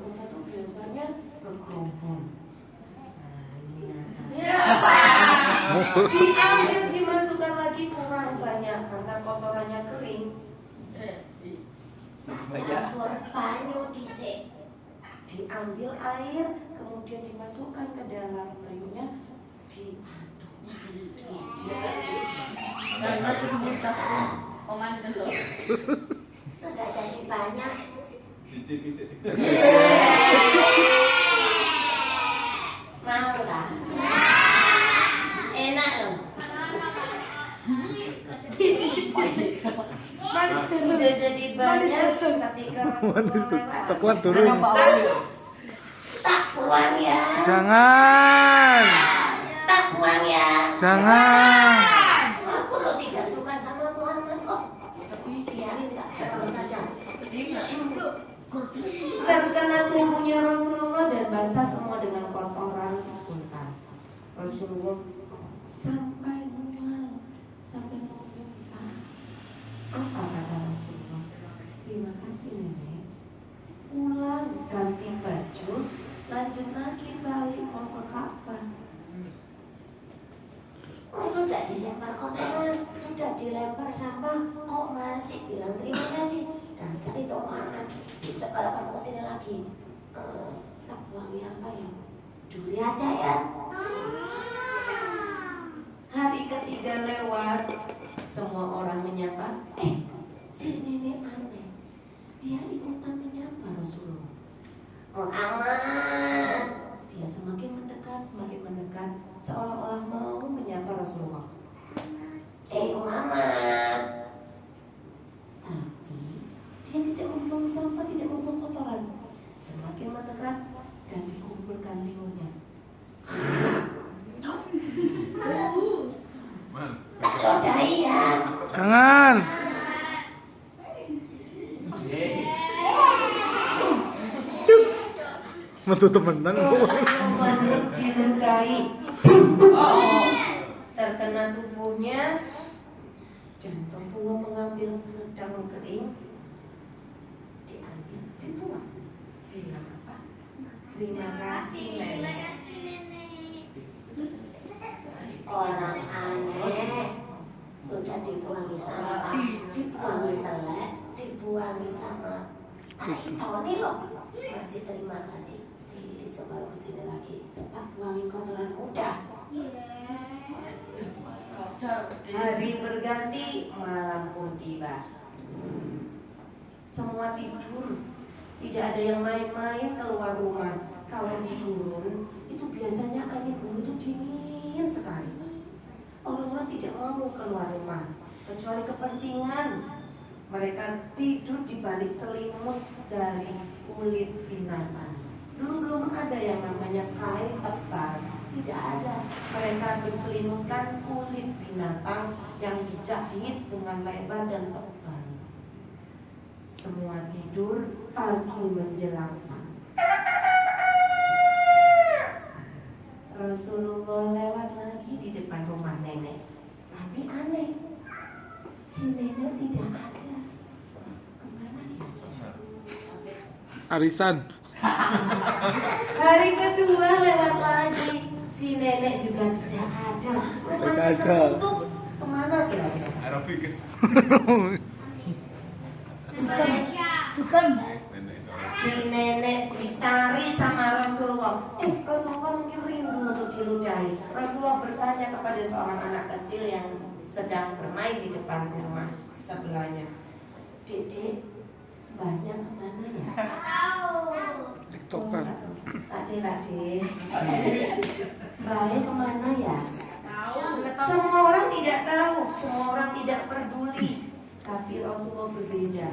kita tuh biasanya berkerumun. Diambil dimasukkan lagi kurang banyak karena kotorannya kering. Campur banyu dhisik. Diambil air kemudian dimasukkan ke dalam periuknya, diaduk. Sudah jadi banyak. Mau lah. Enak loh. Sudah jadi banyak ketika Rasulullah coklat turun. tak buang ya. Jangan. Tak buang ya. Jangan. Aku lo tidak suka sama Muhammad kok. Biarin tak tahu saja. Terkena tubuhnya Rasulullah dan basah semua dengan kotoran unta. Rasulullah sampai mual, sampai muntah. Apa kata Rasulullah? Terima kasih nenek. Pulang ganti baju, lanjut lagi balik mau ke Ka'bah. Oh, sudah dilempar kotoran, sudah dilempar sampah, kok masih bilang terima kasih? Dasar itu anak. Bisa kalau kamu kesini lagi, tak buangi apa ya? Duri aja ya. Hari ketiga lewat, semua orang menyapa. Si nenek aneh. Dia ikutan menyapa Rasulullah. Muhammad. Dia semakin mendekat, seolah-olah mau menyapa Rasulullah. Muhammad. Tapi dia tidak membuang sampah, tidak membuang kotoran. Semakin mendekat dan dikumpulkan liurnya. Todai ya. Jangan. Metu temenan. Awan diludahi. Terkena tubuhnya. Dan Rasulullah mengambil daun kering, diambil, dibuang. Bilang apa? Terima kasih nenek. Orang aneh sudah dibuangi sampah, dibuangi telek, dibuangi sama toni loh. Masih terima kasih. Besok kalau kesini lagi, tak buangin kotoran kuda. Hari berganti, malam pun tiba. Semua tidur, tidak ada yang main-main keluar rumah. Kalau di gurun, itu biasanya angin gurun itu dingin sekali. Orang-orang tidak mau keluar rumah, kecuali kepentingan. Mereka tidur di balik selimut dari kulit binatang. Belum ada yang namanya kain tebal. Tidak ada. Mereka berselimutkan kulit binatang yang dijahit dengan lebar dan tebal. Semua tidur, pagi menjelang. Rasulullah lewat lagi di depan rumah nenek. Tapi aneh, si nenek tidak ada. Kemana dia? Arisan. Hari kedua lewat lagi, si nenek juga tidak ada. Rumahnya tertutup. Kemana kira-kira? Aerobik. Si nenek dicari sama Rasulullah. Rasulullah mungkin rindu untuk diludahi. Rasulullah bertanya kepada seorang anak kecil yang sedang bermain di depan rumah sebelahnya. Dek, banyak kemana ya? TikTokan. Adik. Baik kemana ya? Semua orang tidak tahu, semua orang tidak peduli. Tapi Rasulullah berbeda.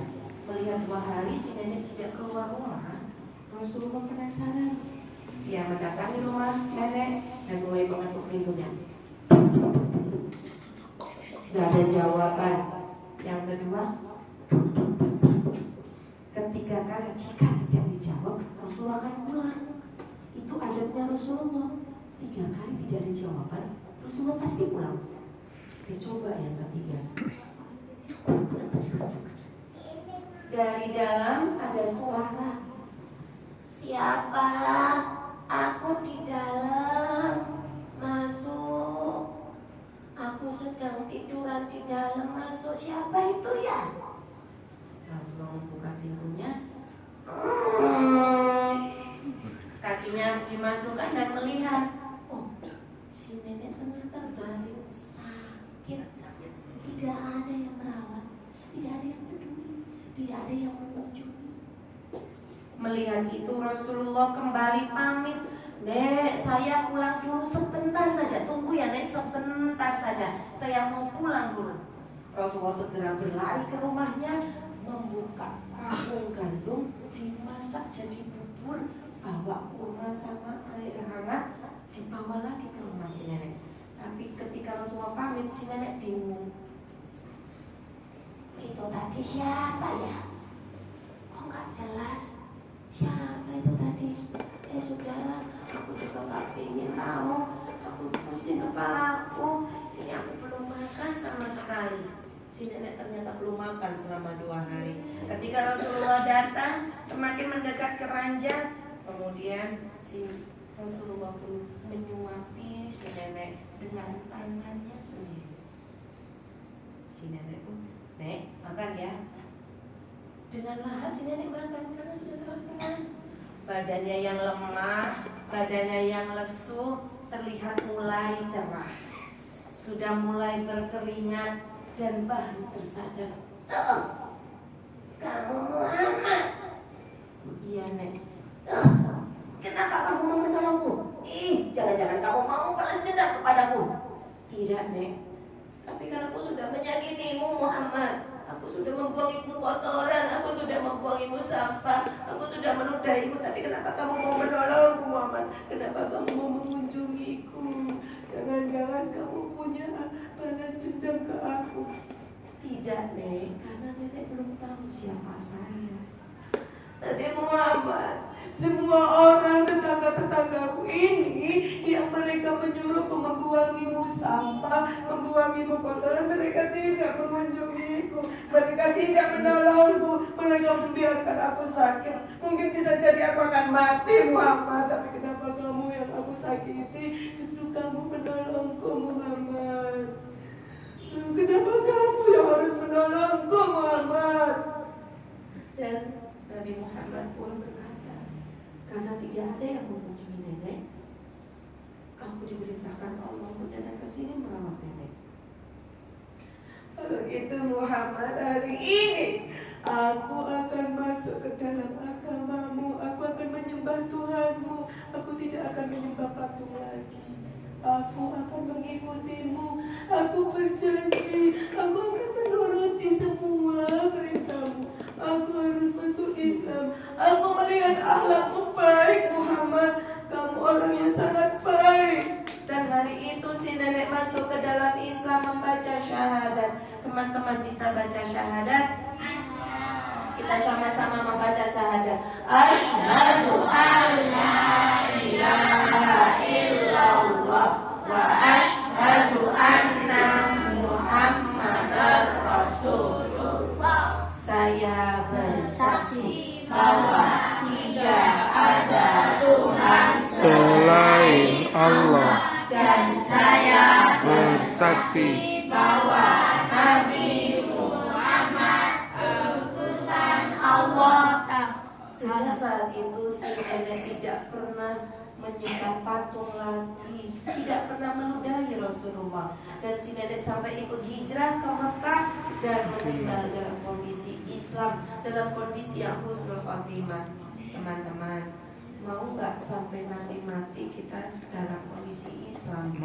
Melihat 2 hari si nenek tidak keluar rumah, Rasulullah penasaran. Dia mendatangi rumah nenek dan mulai mengetuk pintunya. Gak ada jawaban. Yang kedua, ketiga kali jika tidak dijawab, Rasulullah akan pulang. Itu adabnya Rasulullah. 3 kali tidak ada jawaban, Rasulullah pasti pulang. Dicoba yang ketiga. Dari dalam ada suara. Si Siapa? Aku di dalam. Masuk. Aku sedang tiduran di dalam. Masuk. Siapa itu ya? Rasulullah membuka pintunya. Kakinya dimasukkan dan melihat. Oh, si nenek ternyata baring sakit. Tidak ada yang merawat, tidak ada yang peduli, tidak ada yang mengunjungi. Melihat itu Rasulullah kembali pamit. Nek, saya pulang dulu sebentar saja. Tunggu ya Nek, sebentar saja. Saya mau pulang dulu. Rasulullah segera berlari ke rumahnya, membuka karung gandum, dimasak jadi bubur, bawa kurma sama air hangat, dibawa lagi ke rumah si nenek. Tapi ketika Rasulullah pamit, si nenek bingung. Itu tadi siapa ya? Kok nggak jelas? Siapa itu tadi? Sudahlah, aku juga nggak ingin tahu. Aku pusing kepalaku. Ini aku belum makan sama sekali. Si nenek ternyata belum makan selama 2 hari. Ketika Rasulullah datang, semakin mendekat ke ranjang, kemudian si Rasulullah pun menyuapi si nenek dengan tangannya sendiri. Si nenek pun, Nek, makan ya. Dengan lahap si nenek makan karena sudah kelaparan. Badannya yang lemah, badannya yang lesu, terlihat mulai cerah. Sudah mulai berkeringat dan baru tersadar. Kamu Muhammad? Iya Nek. Kenapa kamu mau menolongku? Jangan-jangan kamu mau balas dendam kepadaku? Tidak Nek. Tapi kan aku sudah menyakitimu Muhammad. Aku sudah membuangimu kotoran, aku sudah membuangimu sampah, aku sudah menodaimu. Tapi kenapa kamu mau menolongku Muhammad? Kenapa kamu mau mengunjungiku? Jangan-jangan kamu punya balas dendam ke aku? Tidak Nek, karena nenek belum tahu siapa saya. Tadi Muhammad, semua orang tetangga-tetanggaku ini yang mereka menyuruhku membuangimu sampah, membuangimu kotoran, mereka tidak mengunjungiku, mereka tidak menolongku, mereka membiarkan aku sakit. Mungkin bisa jadi aku akan mati Muhammad, tapi kenapa kamu yang aku sakiti justru kamu menolongku Muhammad? Kenapa kamu yang harus menolongku Muhammad? Dan Nabi Muhammad pun berkata, karena tidak ada yang mengunjungi nenek, aku diberitakan Allah untuk datang ke sini merawat nenek. Kalau gitu Muhammad, hari ini aku akan masuk ke dalam agamamu, aku akan menyembah Tuhanmu, aku tidak akan menyembah patung lagi. Aku akan mengikutimu, aku berjanji, aku akan menuruti semua perintahmu. Aku harus masuk Islam. Aku melihat akhlakmu baik Muhammad, kamu orang yang sangat baik. Dan hari itu si nenek masuk ke dalam Islam membaca syahadat. Teman-teman bisa baca syahadat? Kita sama-sama membaca syahadat. Asyhadu an la ilaha illallah wa asyhadu anna Muhammadar Rasulullah. Saya bersaksi bahwa tidak ada Tuhan selain Allah, dan saya bersaksi bahwa Nabi Muhammad utusan Allah. Sejak saat itu si nenek tidak pernah menyembah patung lagi, tidak pernah meludahi Rasulullah. Dan si nenek sampai ikut hijrah ke Mekah dan meninggal dalam kondisi Islam, dalam kondisi yang husnul khotimah. Teman-teman, mau nggak sampai nanti mati kita dalam kondisi Islam?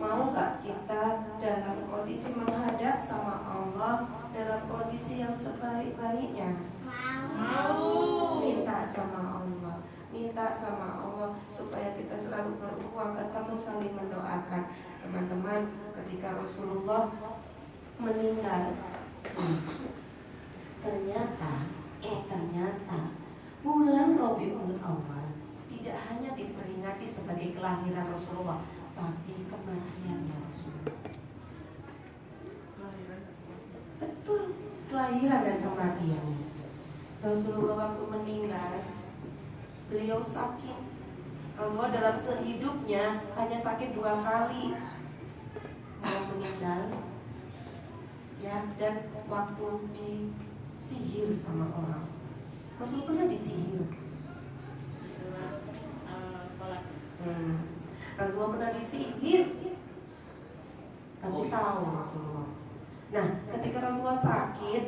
Mau nggak kita dalam kondisi menghadap sama Allah dalam kondisi yang sebaik-baiknya? Mau. Minta sama Allah, minta sama Allah supaya kita selalu beruang ketemu, saling mendoakan. Teman-teman, ketika Rasulullah meninggal, ternyata bulan Rabiul Awal tidak hanya diperingati sebagai kelahiran Rasulullah, tapi kematiannya Rasulullah. Betul, kelahiran dan kematiannya. Rasulullah waktu meninggal, beliau sakit. Rasulullah dalam sehidupnya hanya sakit 2 kali, mau meninggal, ya, dan waktu disihir sama orang. Rasul pernah disihir. Rasulullah pernah disihir, tapi tahu Rasulullah. Nah, ketika Rasulullah sakit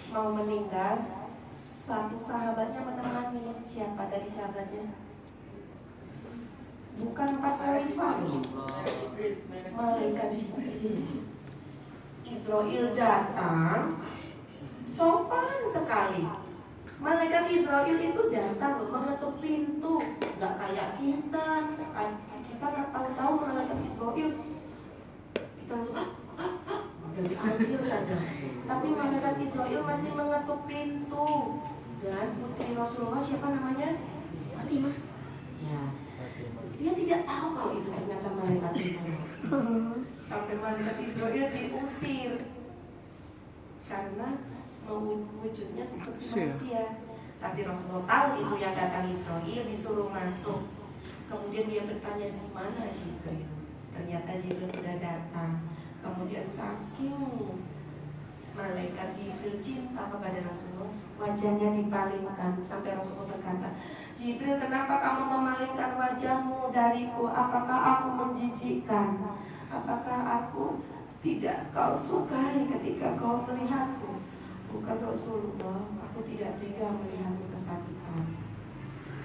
mau meninggal, satu sahabatnya menemani. Siapa tadi sahabatnya? Bukan 4 khalifah, malaikat Jibril. Israel datang, sopan sekali. Malaikat Israel itu datang mengetuk pintu, nggak kayak kita. Kita nggak tahu-tahu malaikat Israel, kita langsung dari ambil saja. Tapi malaikat Israel masih mengetuk pintu. Dan putri Rasulullah, siapa namanya? Fatimah. Ya. Dia tidak tahu kalau itu ternyata malaikat Israel. Sampai malaikat Israel diusir karena wujudnya seperti manusia. Tapi Rasulullah tahu itu yang datang Israel, disuruh masuk. Kemudian dia bertanya, di mana Jibril? Ternyata Jibril sudah datang. Kemudian saking malaikat Jibril cinta kepada Rasulullah, wajahnya dipalingkan sampai Rasulullah berkata, Jibril, kenapa kamu memalingkan wajahmu dariku? Apakah aku menjijikkan? Apakah aku tidak kau sukai ketika kau melihatku? Bukan Rasulullah, aku tidak tega melihatmu kesakitan.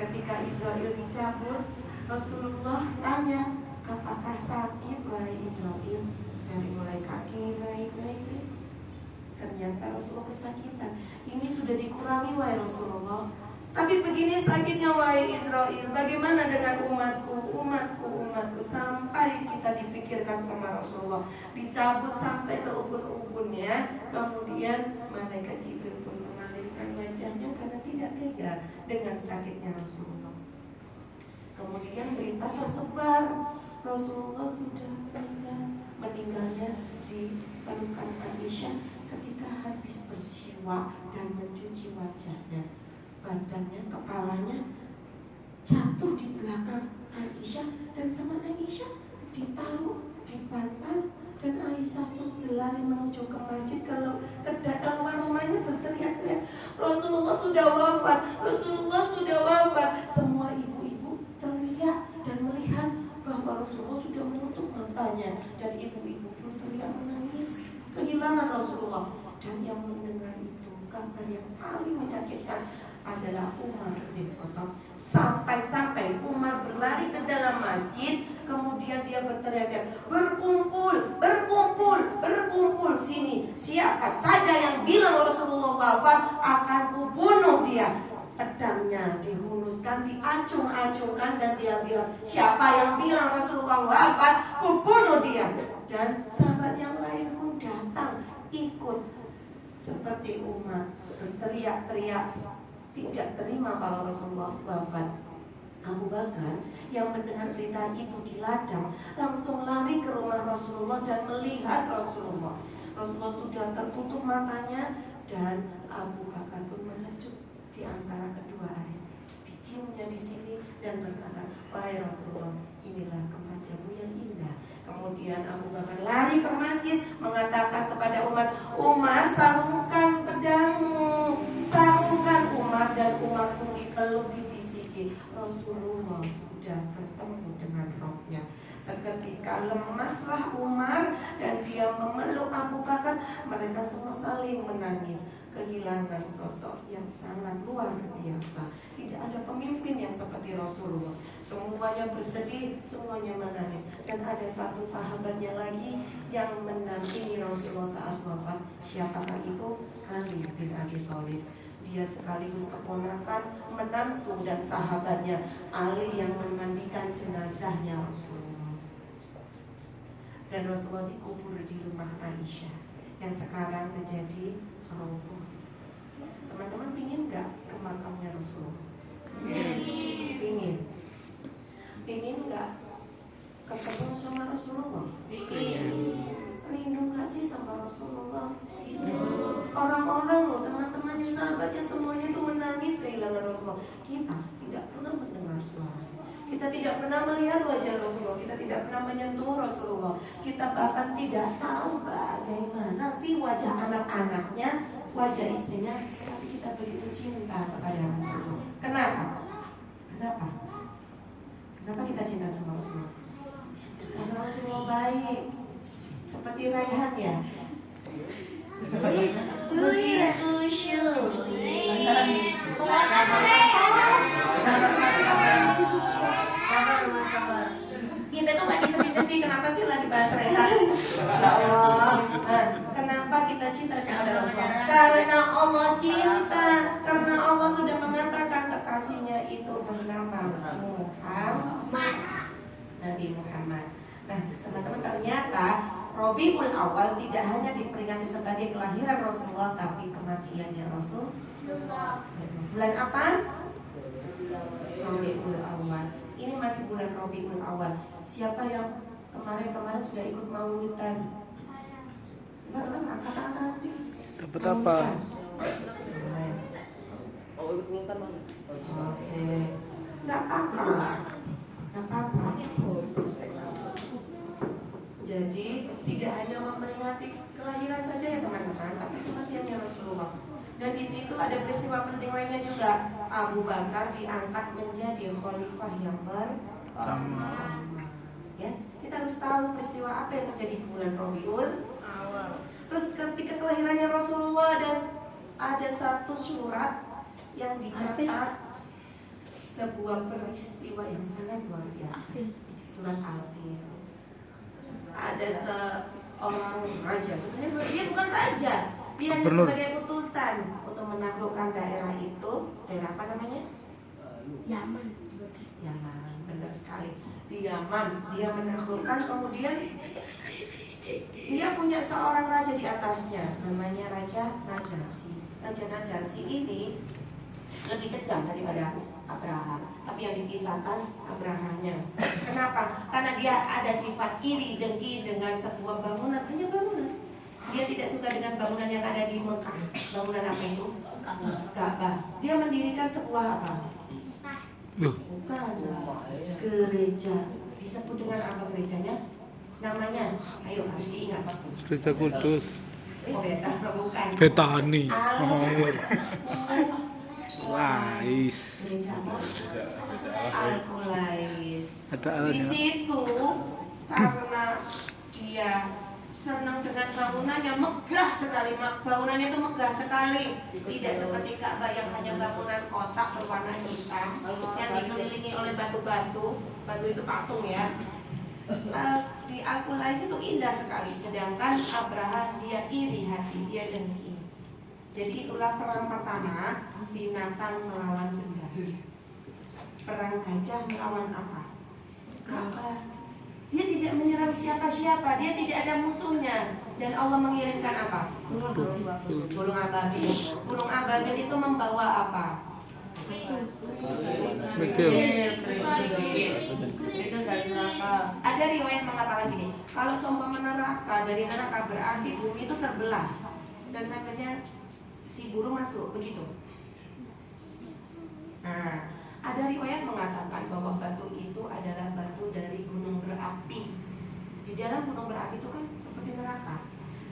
Ketika Israel dicabut, Rasulullah tanya, apakah sakit wahai Israel? Dari mulai kaki naik. Ternyata Rasulullah kesakitan. Ini sudah dikurangi wahai Rasulullah. Tapi begini sakitnya wahai Israel, bagaimana dengan umatku? Sampai kita difikirkan sama Rasulullah, dicabut sampai ke ubun-ubunnya. Kemudian malaikat Jibril pun memalingkan wajahnya karena tidak tega dengan sakitnya Rasulullah. Kemudian berita tersebar, Rasulullah sudah meninggalnya di pelukan Aisyah ketika habis bersiwak dan mencuci wajahnya. Badannya, kepalanya jatuh di belakang Aisyah, dan sama Aisyah ditaruh di bantal, dan Aisyah pun berlari menuju ke masjid. Kalau keluar rumahnya berteriak-teriak, Rasulullah sudah wafat, Rasulullah sudah wafat. Semua ibu-ibu teriak dan melihat bahwa Rasulullah sudah menutup matanya, dan ibu-ibu pun teriak menangis kehilangan Rasulullah. Dan yang mendengar itu, kabar yang paling menyakitkan adalah Umar bin Khattab. Sampai-sampai Umar berlari ke dalam masjid, kemudian dia berteriak, berkumpul sini. Siapa saja yang bilang Rasulullah wafat, akan kubunuh dia. Pedangnya dihunuskan, diacung-acungkan, dan dia bilang, siapa yang bilang Rasulullah wafat, kubunuh dia. Dan sahabat yang lain pun datang ikut seperti Umar, berteriak-teriak, tidak terima kalau Rasulullah wafat. Abu Bakar yang mendengar berita itu di ladang langsung lari ke rumah Rasulullah dan melihat Rasulullah. Rasulullah sudah tertutup matanya, dan Abu Bakar pun mengejuk di antara kedua alis, diciumnya di sini dan berkata, wahai Rasulullah, inilah kematianmu yang indah. Kemudian Abu Bakar lari ke masjid mengatakan kepada Umar, sarungkan pedangmu, sarungkan Umar. Dan Umar pun dipeluk, dibisiki, Rasulullah sudah bertemu dengan rohnya. Seketika lemaslah Umar dan dia memeluk Abu Bakar. Mereka semua saling menangis, kehilangan sosok yang sangat luar biasa. Tidak ada pemimpin yang seperti Rasulullah. Semuanya bersedih, semuanya menangis. Dan ada satu sahabatnya lagi yang mendampingi Rasulullah saat wafat. Siapakah itu? Ali bin Abi Thalib. Dia sekaligus keponakan, menantu, dan sahabatnya. Ali yang memandikan jenazahnya Rasulullah. Dan Rasulullah dikubur di rumah Aisyah yang sekarang menjadi roboh. Teman-teman pingin gak ke makamnya Rasulullah? Pingin. Pingin gak ketemu sama Rasulullah? Rindu gak sih sama Rasulullah? Orang-orang loh, teman-temannya sahabatnya semuanya itu menangis kehilangan Rasulullah. Kita tidak pernah mendengar suara, kita tidak pernah melihat wajah Rasulullah, kita tidak pernah menyentuh Rasulullah, kita bahkan tidak tahu bagaimana sih wajah anak-anaknya, wajah istrinya, tapi kita begitu cinta kepada Rasulullah. Kenapa? Kenapa? Kenapa kita cinta sama Rasulullah? Karena Rasulullah baik, seperti Raihan ya. Begitu syukur. Kita tuh lagi sedih-sedih, kenapa sih lagi bahas Raihan? Ya Allah. Nah, kenapa kita cinta kepada Rasulullah? Karena Allah cinta, karena Allah sudah mengatakan kekasihnya itu bernama Muhammad, Nabi Muhammad. Nah, teman-teman, ternyata Rabiul Awal tidak hanya diperingati sebagai kelahiran Rasulullah, tapi kematiannya Rasulullah. Bulan apa? Rabiul Awal. Ini masih bulan Rabiul Awal. Siapa yang kemarin sudah ikut maulidan? Kenapa angkat nanti? Dapat apa? Oh, ikut maulidan mana? Oke, nggak apa-apa. Jadi tidak hanya memperingati kelahiran saja ya teman-teman, tapi kematiannya Rasulullah. Dan di situ ada peristiwa penting lainnya juga. Abu Bakar diangkat menjadi khalifah yang pertama. Ya, kita harus tahu peristiwa apa yang terjadi di bulan Rabiul Awal. Terus ketika kelahirannya Rasulullah ada satu surat yang dicatat, sebuah peristiwa yang sangat luar biasa. Surat Al-Fil. Ada seorang raja, sebenarnya dia bukan raja, dia hanya sebagai utusan untuk menaklukkan daerah itu. Daerah apa namanya? Yaman, benar sekali. Di Yaman dia menaklukkan, kemudian dia punya seorang raja di atasnya, namanya Raja Najasyi. Raja Najasyi ini lebih kejam daripada Abraham, tapi yang dikisahkan Abrahamnya. Kenapa? Karena dia ada sifat iri dengki dengan sebuah bangunan, hanya bangunan. Dia tidak suka dengan bangunan yang ada di Mekah. Bangunan apa itu? Ka'bah. Dia mendirikan sebuah apa? Bukan, gereja. Disebut dengan apa gerejanya? Namanya, ayo harus diingat. Gereja Kudus. Oh, bukan. Betani. Lais. Al-Qulais. Di situ karena dia senang dengan bangunannya, megah sekali, bangunannya itu megah sekali, tidak seperti Ka'bah yang hanya bangunan kotak berwarna hitam yang dikelilingi oleh batu-batu. Batu itu patung ya. Di Al-Qulais itu indah sekali, sedangkan Abraham dia iri hati, dia dengki. Jadi itulah perang pertama, binatang melawan benda. Perang gajah melawan apa? Ka'bah. Dia tidak menyerang siapa-siapa, dia tidak ada musuhnya. Dan Allah mengirimkan apa? Burung ababil. Burung ababil itu membawa apa? Itu dari neraka. Ada riwayat mengatakan gini, kalau seumpama neraka, dari neraka berarti bumi itu terbelah. Dan katanya si burung masuk, begitu. Nah, ada riwayat mengatakan bahwa batu itu adalah batu dari gunung berapi. Di dalam gunung berapi itu kan seperti neraka.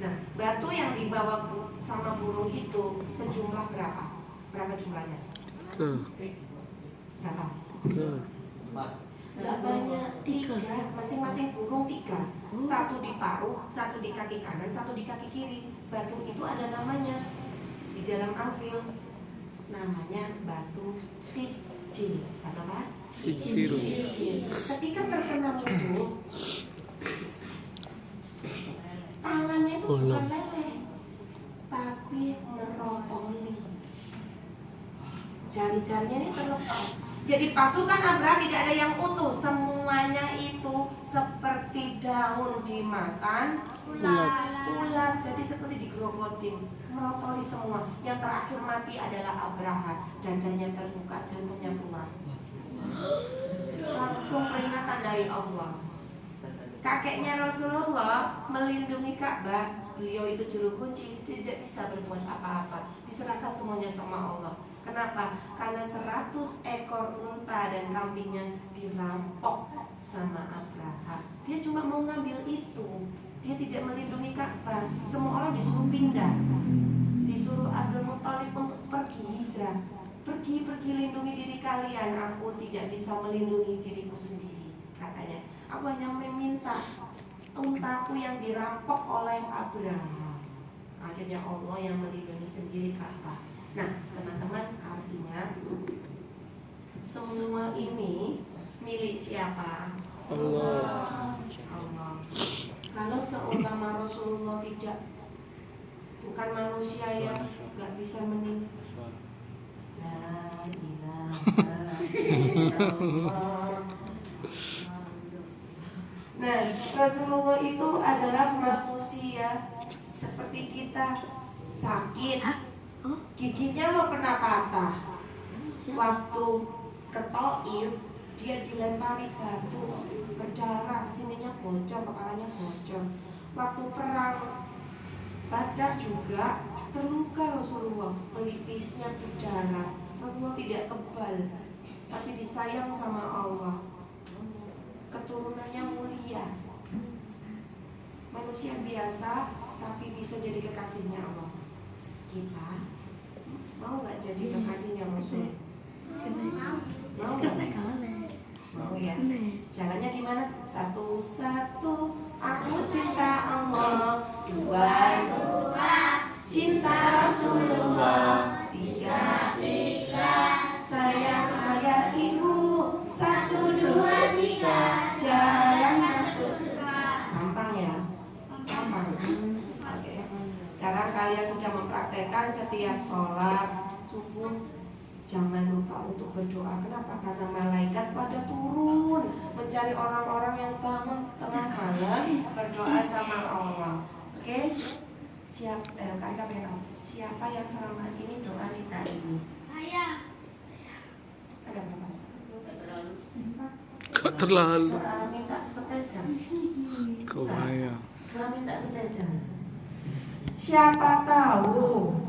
Nah, batu yang dibawa sama burung itu sejumlah berapa? Berapa jumlahnya? Berapa? Gak banyak, 3. Masing-masing burung 3. Satu di paruh, satu di kaki kanan, satu di kaki kiri. Batu itu ada namanya di dalam Al-Fil, namanya batu sijil. Apa? Sijil. Ketika terkena musuh, tangannya itu bukan leleh, tapi merotoli. Jari-jarinya ini terlepas. Jadi pasukan Abraha tidak ada yang utuh, semuanya itu seperti daun dimakan ulat. Jadi seperti digerogotin, merotoli semua. Yang terakhir mati adalah Abraha, dadanya terbuka, jantungnya keluar. Langsung peringatan dari Allah. Kakeknya Rasulullah melindungi Ka'bah. Beliau itu juru kunci, tidak bisa berbuat apa-apa. Diserahkan semuanya sama Allah. Kenapa? Karena 100 ekor unta dan kambingnya dirampok sama Abraha. Dia cuma mau ngambil itu. Dia tidak melindungi Ka'bah. Semua orang disuruh pindah. Disuruh Abdul Muthalib untuk pergi hijrah. Pergi lindungi diri kalian. Aku tidak bisa melindungi diriku sendiri, katanya. Aku hanya meminta untaku yang dirampok oleh Abraham. Akhirnya Allah yang melindungi sendiri Ka'bah. Nah, teman-teman, artinya semua ini milik siapa? Allah. Allah. Kalau seumpama Rasulullah bukan manusia yang gak bisa meninggal. La ilaha illallah. Nah, Rasulullah itu adalah manusia seperti kita, sakit, giginya lo pernah patah. Waktu ke Taif, dia dilempari batu, berdarah, sininya bocor, kepalanya bocor. Waktu perang Badar juga terluka Rasulullah, pelipisnya berdarah. Rasulullah tidak kebal, tapi disayang sama Allah. Keturunannya mulia, manusia biasa, tapi bisa jadi kekasihnya Allah. Kita mau nggak jadi kekasihnya Rasul? Mau nggak? Mau ya? Jalannya gimana? Satu-satu, aku cinta Allah. Dua, cinta Rasulullah. Tiga, sayang ayah ibu. Satu, dua, tiga, jalan masuk. Gampang ya? Gampang. Oke. Sekarang kalian sudah mempraktekkan setiap sholat subuh. Jangan lupa untuk berdoa. Kenapa? Karena malaikat pada turun mencari orang-orang yang bangun tengah malam berdoa sama Allah. Oke? Siapa yang selama ini doa Nita ini? Saya. Ada berapa? Gak terlalu. Doa minta sepeda. Kau bahaya. Doa minta sepeda. Siapa tahu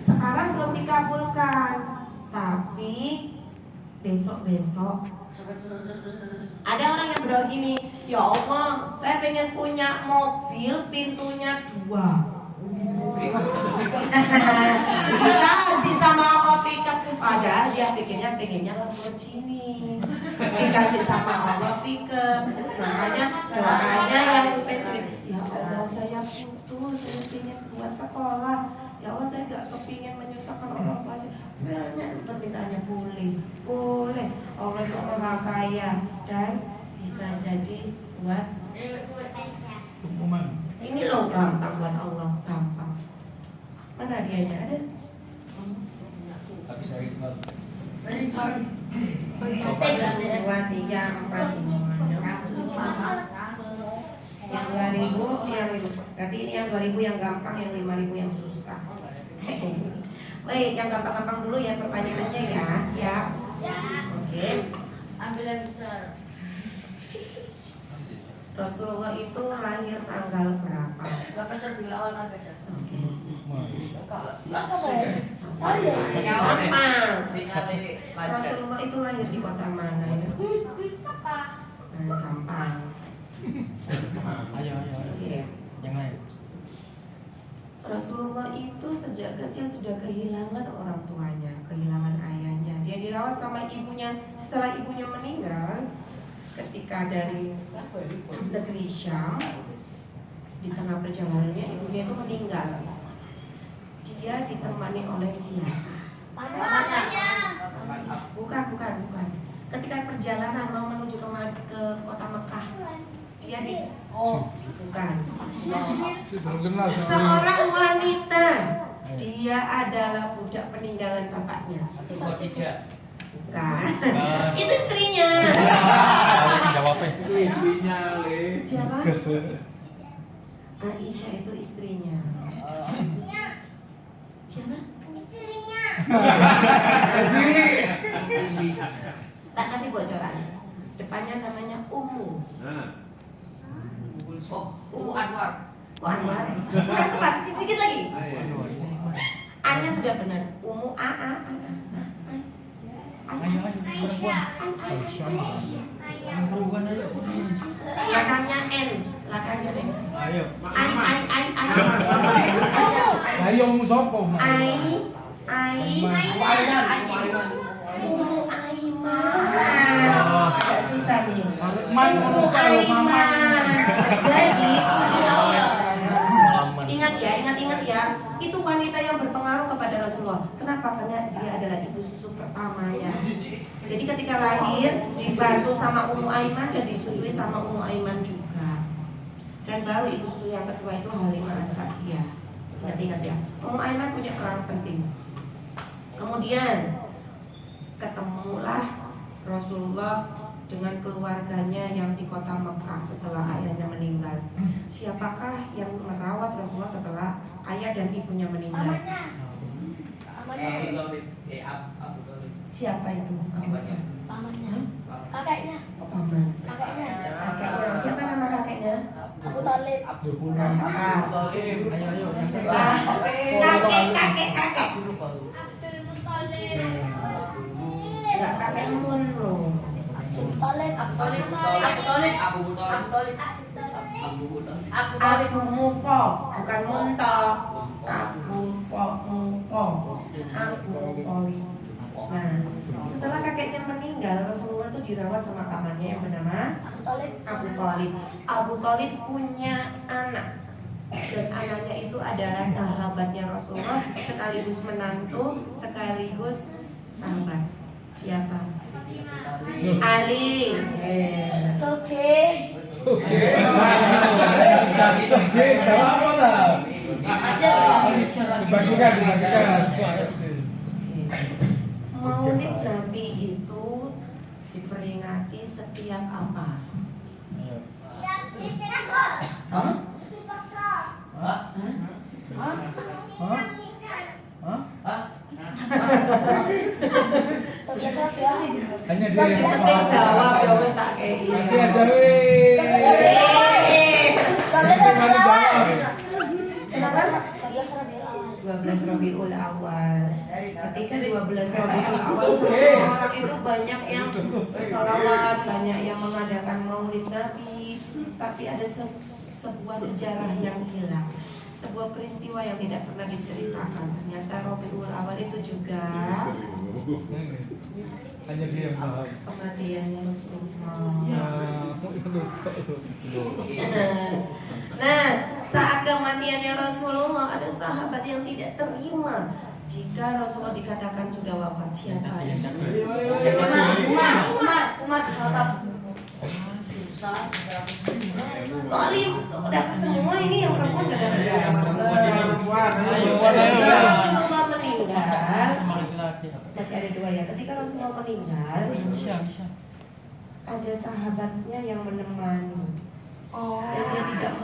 sekarang belum dikabulkan, tapi besok ada orang yang berdoa gini, ya Allah, saya pengen punya mobil pintunya 2. Dikasih sama Allah pickup, padahal dia pengennya Lamborghini. Dikasih sama Allah pickup, makanya doanya yang spesifik. Ya Allah, saya butuh, saya pengen buat sekolah. Ya Allah, saya gak kepingin menyusahkan orang tua saya. Banyak permintaannya, boleh. Allah itu maha kaya dan bisa jadi buat hukuman. ini loh gampang buat Allah, gampang. Mana dianya ada? Tapi saya ingat 2, 3, 4 ini. Yang 2000, berarti ini yang 2000 yang gampang, yang 5000 yang susah. Baik, yang gampang-gampang dulu ya pertanyaannya ya, siap? Oke. Ambil yang besar. Rasulullah itu lahir tanggal berapa? Gak pasal bila awal kan besar. Gampang. Rasulullah itu lahir di kota mana ya? Gampang. Ayo. Iya. Yang lain. Rasulullah itu sejak kecil sudah kehilangan orang tuanya, kehilangan ayahnya. Dia dirawat sama ibunya. Setelah ibunya meninggal, ketika dari negeri Syam, di tengah perjalanannya ibunya itu meninggal. Dia ditemani oleh siapa? Bukan. Ketika perjalanan mau menuju ke kota Mekah, dia bukan. Seorang wanita. Dia adalah budak peninggalan bapaknya. Bukan. Itu istrinya. Jawabnya. Itu istrinya, Le. Siapa? Aisyah itu istrinya. Siapa? Tak kasih bocoran. Depannya namanya Ummu. Ummu Anwar. Bukan tepat, sedikit lagi. A-nya sudah benar. Umu A. Ayo, perempuan. Sama. Perempuan ayo. Belakangnya N. Ayo. I. Ayo mu sopo, Mas? Umu Aiman. Agak susah nih. Man, Umu Aiman. Jadi ingat ya, itu wanita yang berpengaruh kepada Rasulullah. Kenapa? Karena dia adalah ibu susu pertamanya. Jadi ketika lahir dibantu sama Ummu Aiman dan disusui sama Ummu Aiman juga. Dan baru ibu susu yang kedua itu Halimah As-Sa'diyah. Ingat ya, Ummu Aiman punya peran penting. Kemudian ketemulah Rasulullah dengan keluarganya yang di kota Mekah setelah ayahnya meninggal. Siapakah yang merawat Rasulullah setelah ayah dan ibunya meninggal? Siapa itu? Pamannya. Kakeknya. Oh, paman. Kakeknya. Kakeknya. Siapa nama kakeknya? Abu Thalib. Ayo. Wah, kakek. Enggak kakek Mun loh. Abu Thalib. Abu Muko, bukan Munto. Abu Muko. Nah, setelah kakeknya meninggal, Rasulullah itu dirawat sama pamannya yang bernama Abu Thalib. Abu Thalib punya anak, dan anaknya itu adalah sahabatnya Rasulullah, sekaligus menantu, sekaligus sahabat. Siapa? Ali. Oke. Dibagikan. Maulid Nabi itu diperingati setiap apa? Hah? Hanya dia yang Mesti jawab ya wis tak kei. Masih aja weh. Kenapa? 12 12 Rabiul Rabiul Awal. Awal. Ketika 12 Rabiul Awal semua orang itu banyak yang bersolawat, banyak yang mengadakan Maulid Nabi, tapi ada sebuah sejarah yang hilang, sebuah peristiwa yang tidak pernah diceritakan. Ternyata Rabiul Awal itu juga Hanya dia yang tahu. kematiannya Rasulullah. Ya, Nah, saat kematiannya Rasulullah, ada sahabat yang tidak terima jika Rasulullah dikatakan sudah wafat. Siapa yang Umar Khattab. Tolim, dapat semua ini yang perempuan gak dapat Ketika Rasulullah meninggal, masih ada dua ya. Ketika Rasulullah meninggal, bisa. ada sahabatnya yang menemani. Dan dia tidak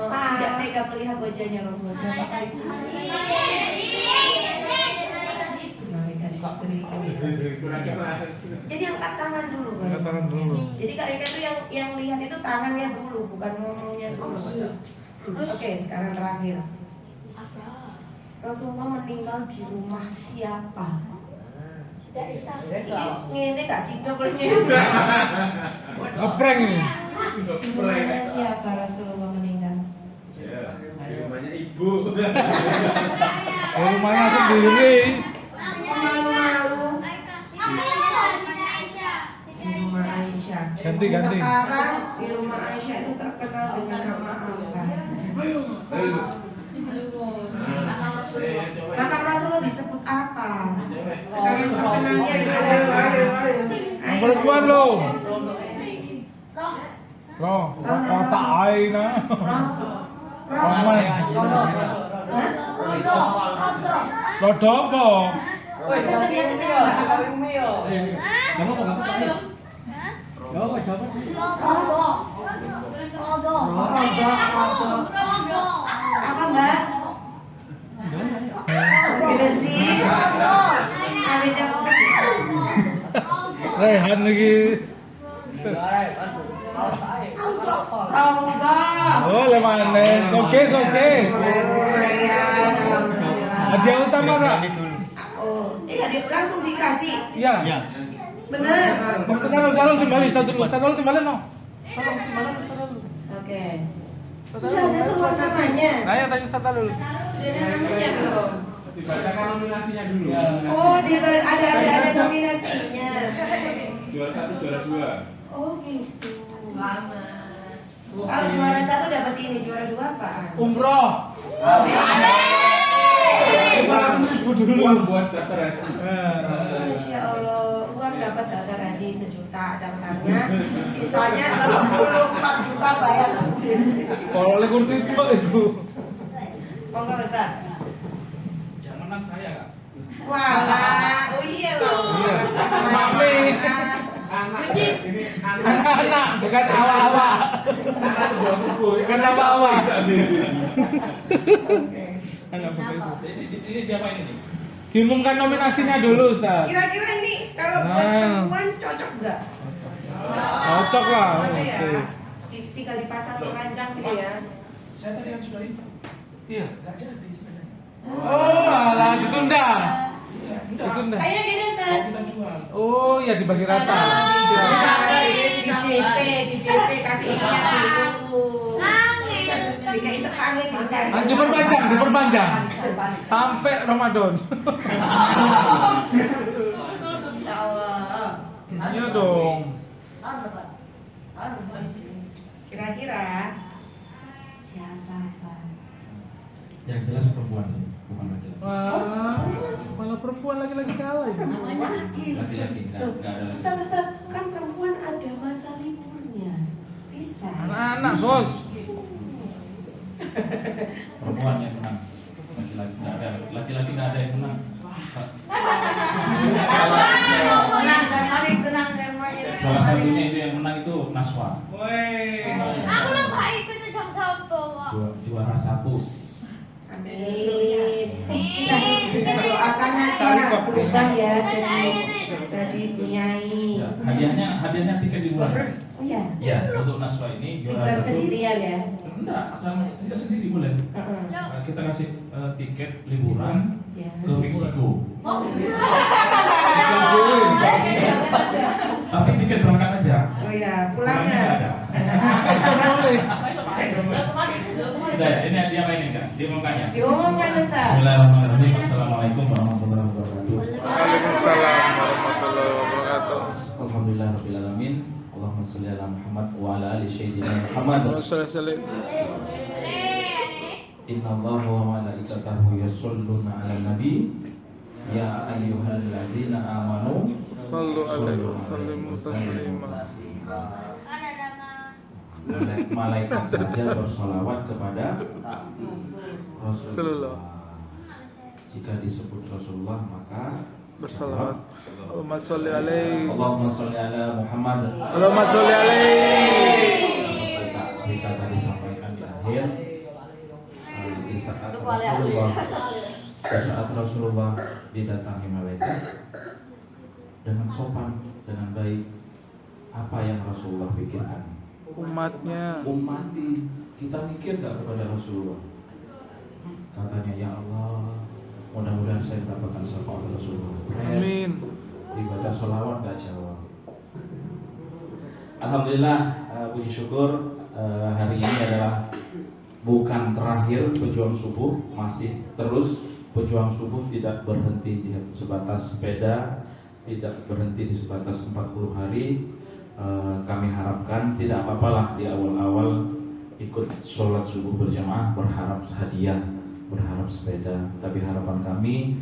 tega melihat wajahnya Rasulullah. Siapakah itu? Malaikat Jibril. Jadi angkat tangan dulu, Bang. Angkat tangan dulu. Jadi mereka itu yang lihat itu tangannya dulu, bukan ngomongnya dulu. Oke, sekarang terakhir. Rasulullah meninggal di rumah siapa? Tidak bisa. Ini Kak Sido punya. Ngeprank ini. Rumahnya siapa Rasulullah meninggal? Rumahnya ibu. Rumahnya sendiri. Malu-malu di rumah Aisyah. Ganti. Sekarang di rumah Aisyah itu terkenal dengan nama apa? Makam Rasulullah disebut apa? Sekarang terkenalnya dengan apa? Yang perempuan lo. Loh, otak aina. Ramai. Rodo apa? Kamu apa? Jawab. Rodo. Apa Mbak? Beda sih. Ada jam. Rehan lagi. Raudah. Oh, lemane. Oke. Alhamdulillah. Hadiah utama, Kak. langsung dikasih. Iya. Iya. Bener. Taruh timbali, taruh timbali no. Taruh timbali, taruh. Oke. Sudah ada keluar namanya. Nah, ya tadi Ustaz taruh. Sudah ada namanya belum? Dibacakan nominasinya dulu. Oh, ada nominasinya. Juara 1, juara 2. Oh gitu. Selamat. Kalau juara 1 dapat ini, juara 2 apaan? Umroh. Oh, ya. 500.000 dulu. Uang buat daftar haji. Masya Allah, uang dapat daftar haji 1 juta daftarnya, sisanya 24 juta bayar sendiri. Kalau oleh kursi itu. Mau nggak besar? Yang menang saya Kak. Walah, oh iya loh. Iya. Mami. Anak ini Anak-anak, bukan awak-awak. anak jual buku. Bukan awak-awak. Oke. Anak bukan itu. Ini siapa ini nih? Diumumkan nominasinya dulu, Ustaz. Kira-kira ini kalau buat perempuan cocok nggak? Cocok lah. Cocok ya. Sip. Tinggal dipasang keranjang gitu ya. Saya tadi kan sudah info. Iya. Enggak jadi sebenarnya. Oh, alah ditunda. Ditunda. Kayak gini Ustaz. Kita jual. Oh, ya dibagi rata. Di JP kasih ininya dulu. Dikasih sekali di sana. Diperpanjang. Sampai Ramadan. Insya Allah. Iya dong. Kira-kira siapa Pak? Yang jelas perempuan sih, bukan laki-laki. Wah, malah perempuan lagi-lagi kalah ini. Laki-laki enggak ada lagi. Ustaz, kan perempuan ada masa liburnya. Bisa. Anak-anak, Bos. Perempuan yang menang. Laki-laki enggak ada. Laki-laki enggak ada yang menang. Salah satunya itu yang menang itu Naswa. Woi. Aku lah gak ikut jam sopo kok. Juara 1. Amin. Kita doakan aja berubah ya jadi nyai. Ya, hadiahnya tiket liburan. Oh ya. Ya, untuk Naswa ini juara Liburan 1. sendirian ya. Enggak, sama dia sendiri boleh. Kita kasih tiket liburan Ya. ke Meksiko. Oh, Tapi tiket berangkat aja. Oh ya, Pulangnya nggak ada. Sudah, ini dia mainin kan? Dia mukanya. Diumumkan Ustaz. Bismillahirrahmanirrahim. Assalamualaikum warahmatullahi wabarakatuh. Waalaikumsalam warahmatullahi wabarakatuh. Alhamdulillahirabbil alamin. Allahumma shalli ala Muhammad wa ala ali sayyidina Muhammad. Wassalamualaikum. Inna Allah wa malaikatahu yashalluna 'alan nabi. Ya ayyuhalladzina amanu Sallu alaihi wasallimu taslima. Malaikat saja bersolawat kepada Rasulullah. Jika disebut Rasulullah maka Bersalawat. Allahumma sholli alaihi. Allahumma sholli ala Muhammad. Allahumma sholli alaihi. Jika tadi sampaikan di akhir di saat Rasulullah didatangi malaikat dengan sopan, dengan baik, apa yang Rasulullah pikirkan? Umatnya. Umat kita mikir gak kepada Rasulullah? Katanya, ya Allah, mudah-mudahan saya mendapatkan syafaat Rasulullah. Amin. Dibaca sholawat gak jawab. Alhamdulillah, puji syukur hari ini adalah bukan terakhir pejuang subuh, masih terus pejuang subuh, tidak berhenti di sebatas sepeda, tidak berhenti di sebatas 40 hari. Kami harapkan tidak apa-apalah di awal-awal ikut sholat subuh berjamaah, berharap hadiah, berharap sepeda. Tapi harapan kami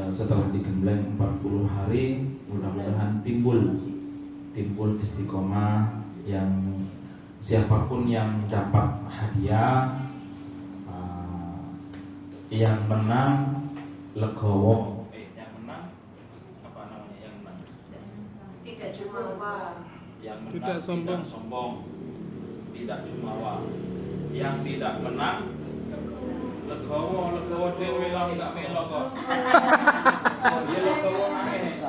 setelah digembleng 40 hari, mudah-mudahan timbul istiqomah, yang siapapun yang dapat hadiah, yang menang legowo, yang menang apa namanya, yang menang Tidak cuma yang menang Tidak sombong. tidak jumawa, yang tidak menang legowo dewe lah, tidak melok kok. Dia legowo aneh.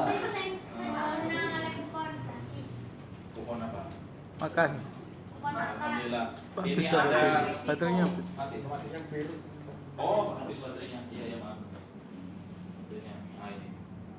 Pohon apa? Makan. Alhamdulillah. Ini Habis ada baterainya habis. mati yang biru. Oh, habis baterainya. Iya ya, maaf. Baterainya. Nah ini.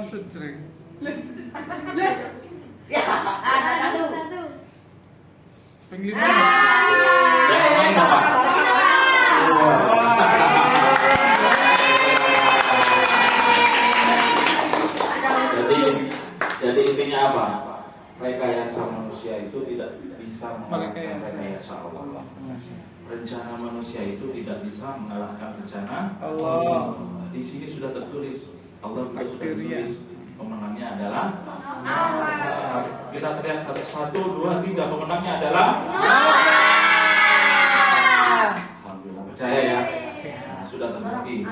Maksud sering. Ya, ada satu. Penglima. Jadi intinya apa? Rekayasa manusia itu tidak bisa mengalahkan rekayasa Allah. Rencana manusia itu tidak bisa mengalahkan rencana Allah. Di sini sudah tertulis, Allah sudah tulis pemenangnya adalah Allah. Kita teriak 1, 2, 3, pemenangnya adalah Allah. Alhamdulillah, percaya ya. Nah, sudah terbukti.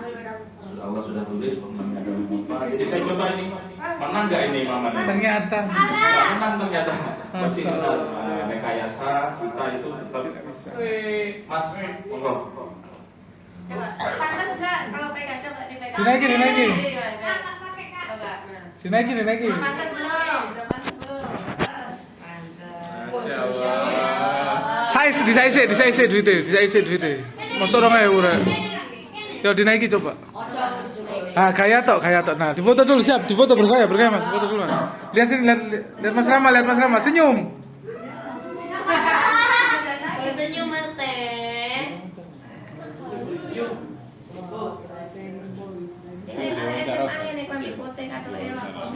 Allah sudah tulis pemenangnya adalah Allah. Jadi saya coba ini, menang nggak ini Mama? Ternyata. Menang ternyata. Pasti kita rekayasa kita itu tetap bisa. Mas, monggo. Coba, pantas nggak kalau pegang? Coba dipegang. Dinaikin. Coba. Dinaikin. Pantas belum? Udah pantas belum? Masya Allah. Size duitnya. Masuk orang aja udah. Yo dinaiki coba. Ah, kayak tok. Nah, difoto dulu, siap. Difoto bergaya Mas. Foto dulu Mas. Lihat sini, lihat Mas Rama, senyum. Senyum Mas Ini ada SMA ini kami putih atau elok.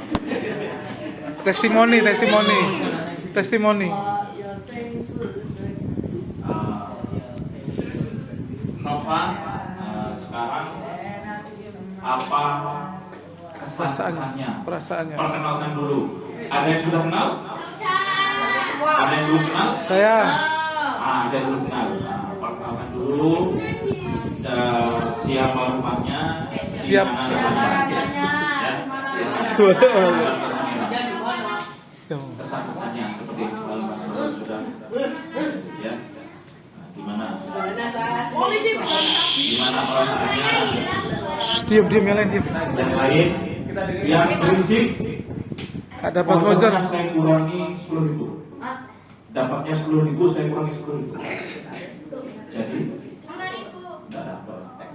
Testimoni. Nova, sekarang apa kesannya? Perasaannya. Perkenalkan dulu. Ada yang sudah kenal? Ada yang belum kenal? Saya. Ada yang belum kenal. Perkenalkan dulu. Siapa rumahnya? Siap. Kesan-kesannya seperti semalam Mas Nur sudah ya. Gimana perasaannya? Diam yang lain diam. Yang lain yang berisik. Ada Pak Fajar. Saya kurangi 10.000. Dapatnya 10.000, saya kurangi 10.000. Jadi tidak dapat.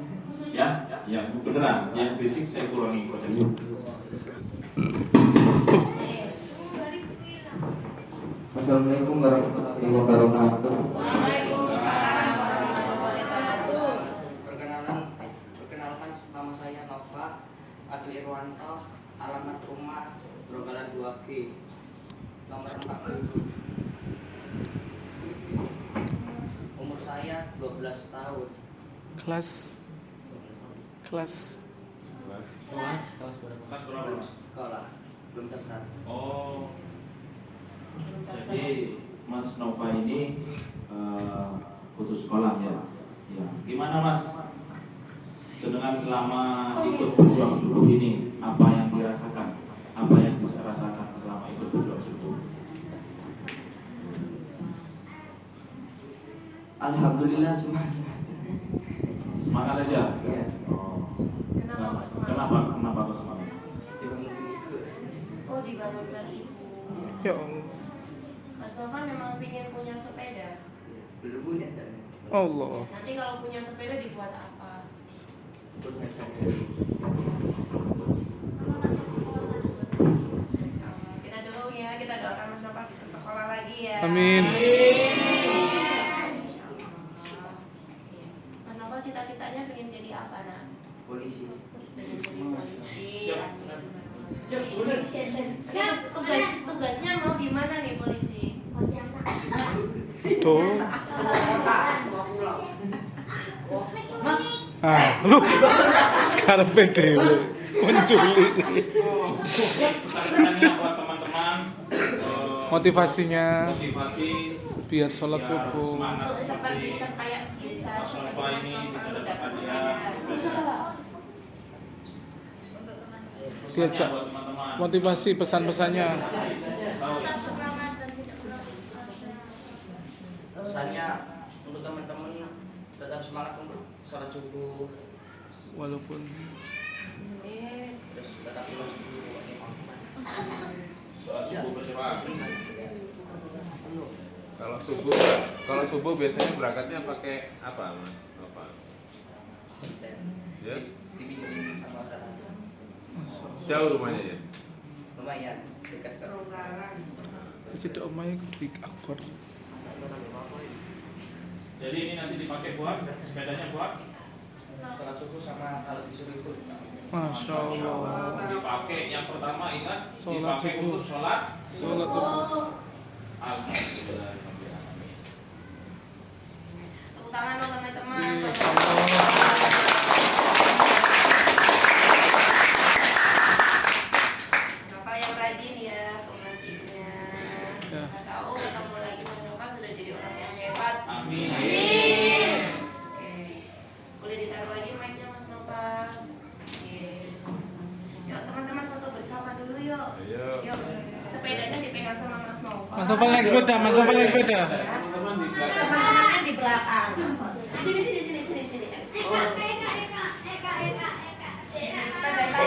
Ya, yang beneran, yang berisik saya kurangi kocek. Assalamualaikum warahmatullahi wabarakatuh. Perkenalkan nama saya Nova Adil Irwanto, alamat rumah Brogalan 2G, nomor 40. Umur saya 12 tahun. Kelas Belum Sekolah, belum daftar. Oh, jadi Mas Nova ini putus sekolah ya. Gimana Mas? Dengan selama ikut berjuang subuh ini, apa yang dirasakan? Apa yang bisa rasakan selama ikut berjuang subuh? Alhamdulillah semangat. Semangat aja. Ya. Oh. Kenapa kok semangat? Kenapa kok semangat? Oh, dibangunkan ibu. Ya Allah. Mas Novan memang ingin punya sepeda. Belum punya saya. Allah. Nanti kalau punya sepeda dibuat apa? Kita dulu ya, kita doakan Mas Novan bisa sekolah lagi ya. Amin. Mas Novan cita-citanya pengen jadi apa nak? Polisi. Pengen jadi polisi. Siap. Tugasnya mau di mana nih polisi? Tuh. Lu sekarang pede menculi. Buat teman-teman Motivasi biar sholat biar subuh. semangat Untuk seperti kayak bisa Mas seperti Nova Mas ini Novan bisa untuk dapat dapat hadiah. sepeda. Diajak Buat teman-teman. motivasi pesan-pesannya. Pesannya untuk teman-teman tetap semangat untuk sholat subuh, Walaupun terus tetap sholat subuh. Sholat subuh berjamaah. Kalau subuh biasanya berangkatnya pakai apa Mas? Apa? Ya? Dibikin sama saya. Masya Allah. Jauh rumahnya ya. Lumayan dekat kan. Ronggalan. Cedek omahe kudu akor. Jadi ini nanti dipakai buat sepedanya buat Sholat subuh sama kalau disuruh ikut. Masya Allah. dipakai. Yang pertama ingat Sholat dipakai subuh. untuk sholat. Sholat subuh. Alhamdulillah. Tepuk tangan dong teman-teman. Masya Allah. Bapak yang rajin ya ke masjidnya. Ya. Siapa tahu ketemu lagi menemukan sudah jadi orang yang hebat. Amin. Oke. Boleh ditaruh lagi mic-nya Mas Nopal. Oke. Yuk teman-teman foto bersama dulu yuk. Ayo. Yuk. Sepedanya dipegang sama Mas Nopal. Mas Nopal naik sepeda, Mas Nopal naik sepeda. Teman-teman di belakang. Sini.